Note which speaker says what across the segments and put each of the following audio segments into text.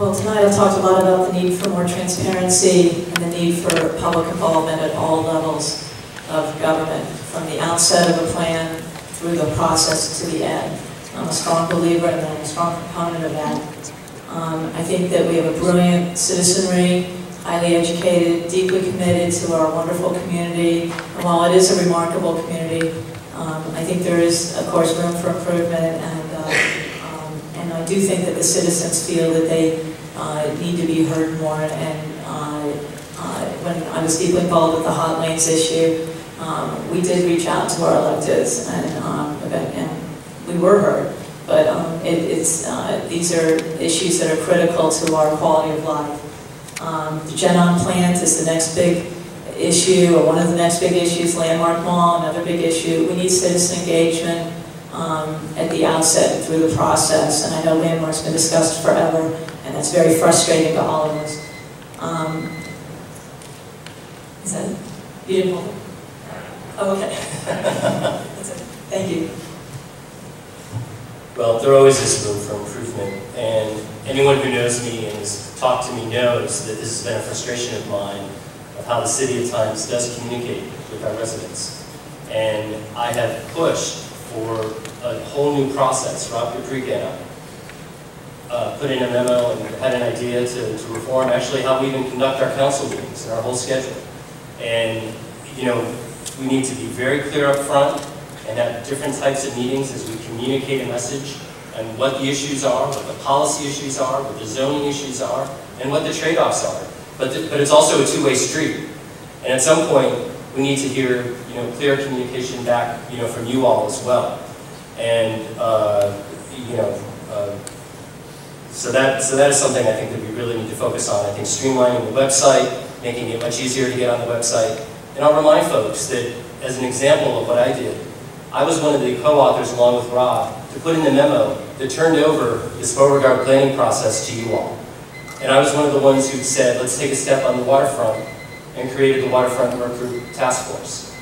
Speaker 1: Well, tonight I talked a lot about the need for more transparency and the need for public involvement at all levels of government, from the outset of a plan through the process to the end. I'm a strong believer and I'm a strong proponent of that. I think that we have a brilliant citizenry, highly educated, deeply committed to our wonderful community. And while it is a remarkable community, I think there is, of course, room for improvement, and I do think that the citizens feel that they need to be heard more. And when I was deeply involved with the hot lanes issue, we did reach out to our electeds, and we were heard. But these are issues that are critical to our quality of life. The Gen-On plant is the next big issue, or one of the next big issues. Landmark Mall, another big issue. We need citizen engagement at the outset and through the process. And I know Landmark's been discussed forever, and that's very frustrating to all of us. Is that it? You didn't hold it? Oh, okay. That's it. Thank you.
Speaker 2: Well, there always is room for improvement, and anyone who knows me and has talked to me knows that this has been a frustration of mine, of how the city at times does communicate with our residents. And I have pushed for a whole new process. Rob Caprica put in a memo and had an idea to reform actually how we even conduct our council meetings and our whole schedule. And, you know, we need to be very clear up front and have different types of meetings as we communicate a message and what the issues are, what the policy issues are, what the zoning issues are, and what the trade-offs are. But it's also a two-way street. And at some point, we need to hear, you know, clear communication back, you know, from you all as well. And, you know, so that is something I think that we really need to focus on. I think streamlining the website, making it much easier to get on the website. And I'll remind folks that, as an example of what I did, I was one of the co-authors, along with Rob, to put in the memo that turned over this Beauregard planning process to you all. And I was one of the ones who said, let's take a step on the waterfront, and created the Waterfront Work Group Task Force.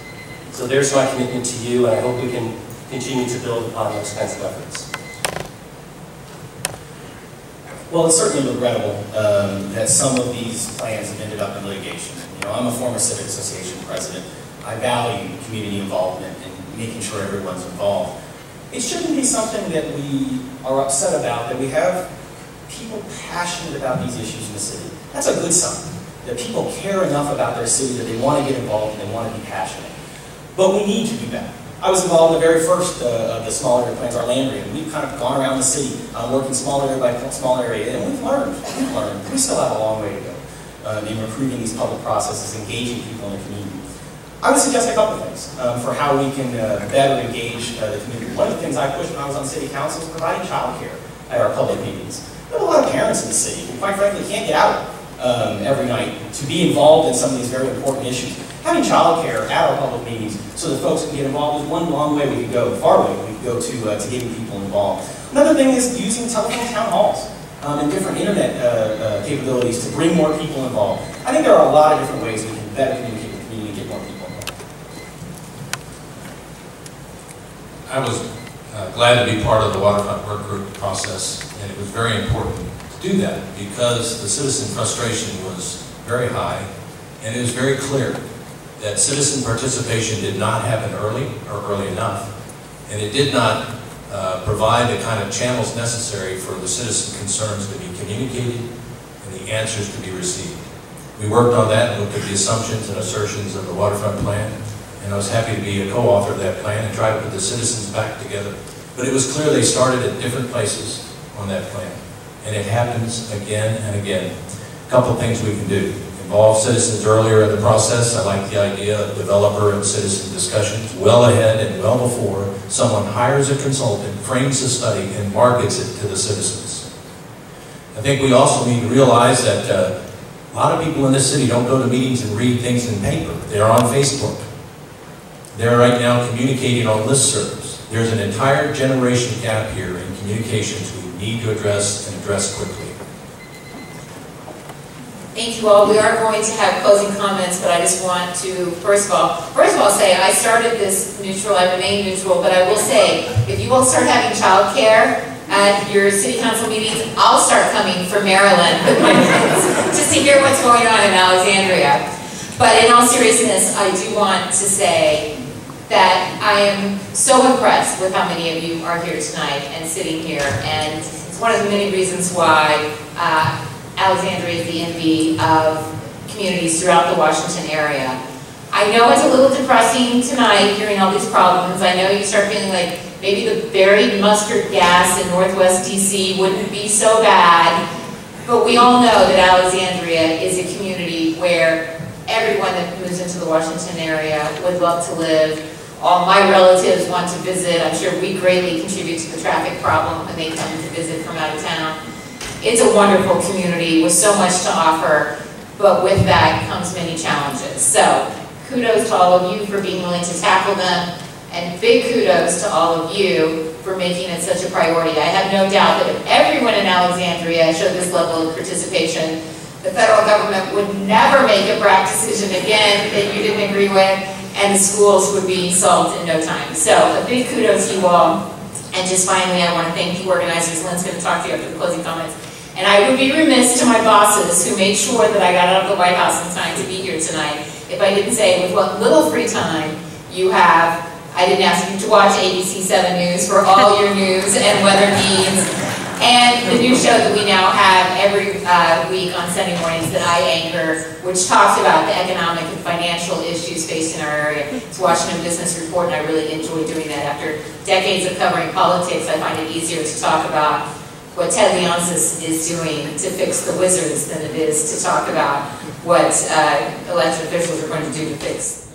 Speaker 2: So there's my commitment to you, and I hope we can continue to build upon those kinds of efforts.
Speaker 3: Well, it's certainly regrettable that some of these plans have ended up in litigation. You know, I'm a former Civic Association president. I value community involvement and making sure everyone's involved. It shouldn't be something that we are upset about, that we have people passionate about these issues in the city. That's a good sign, that people care enough about their city that they want to get involved and they want to be passionate. But we need to do better. I was involved in the very first of the small area plans, our land area. We've kind of gone around the city, working small area by small area, and we've learned. We still have a long way to go in improving these public processes, engaging people in the community. I would suggest a couple of things for how we can better engage the community. One of the things I pushed when I was on city council was providing childcare at our public meetings. There are a lot of parents in the city who, quite frankly, can't get out every night to be involved in some of these very important issues. Having childcare at our public meetings so that folks can get involved is one long way we could go, far way we could go to getting people involved. Another thing is using telephone town halls and different internet capabilities to bring more people involved. I think there are a lot of different ways we can better communicate with the community and get more people involved.
Speaker 4: I was glad to be part of the Waterfront Work Group process, and it was very important to do that because the citizen frustration was very high, and it was very clear that citizen participation did not happen early or early enough, and it did not provide the kind of channels necessary for the citizen concerns to be communicated and the answers to be received. We worked on that and looked at the assumptions and assertions of the waterfront plan, and I was happy to be a co-author of that plan and try to put the citizens back together. But it was clear they started at different places on that plan, and it happens again and again. A couple of things we can do. Involve citizens earlier in the process. I like the idea of developer and citizen discussions well ahead and well before someone hires a consultant, frames a study, and markets it to the citizens. I think we also need to realize that a lot of people in this city don't go to meetings and read things in paper. They're on Facebook. They're right now communicating on listservs. There's an entire generation gap here in communications we need to address and address quickly.
Speaker 5: Thank you all. We are going to have closing comments, but I just want to, first of all say I started this neutral, I remain neutral, but I will say, if you will start having child care at your city council meetings. I'll start coming from Maryland just to hear what's going on in Alexandria. But in all seriousness, I do want to say that I am so impressed with how many of you are here tonight and sitting here, and it's one of the many reasons why Alexandria is the envy of communities throughout the Washington area. I know it's a little depressing tonight hearing all these problems. I know you start feeling like maybe the buried mustard gas in Northwest DC wouldn't be so bad, but we all know that Alexandria is a community where everyone that moves into the Washington area would love to live. All my relatives want to visit. I'm sure we greatly contribute to the traffic problem when they come to visit from out of town. It's a wonderful community with so much to offer, but with that comes many challenges. So kudos to all of you for being willing to tackle them, and big kudos to all of you for making it such a priority. I have no doubt that if everyone in Alexandria showed this level of participation, the federal government would never make a BRAC decision again that you didn't agree with, and the schools would be solved in no time. So a big kudos to you all. And just finally, I want to thank the organizers. Lynn's going to talk to you after the closing comments. And I would be remiss to my bosses who made sure that I got out of the White House in time to be here tonight if I didn't say, with what little free time you have, I didn't ask you to watch ABC 7 News for all your news and weather needs. And the new show that we now have every week on Sunday mornings that I anchor, which talks about the economic and financial issues faced in our area. It's Washington Business Report, and I really enjoy doing that. After decades of covering politics, I find it easier to talk about what Ted Leonsis is doing to fix the wizards than it is to talk about what elected officials are going to do to fix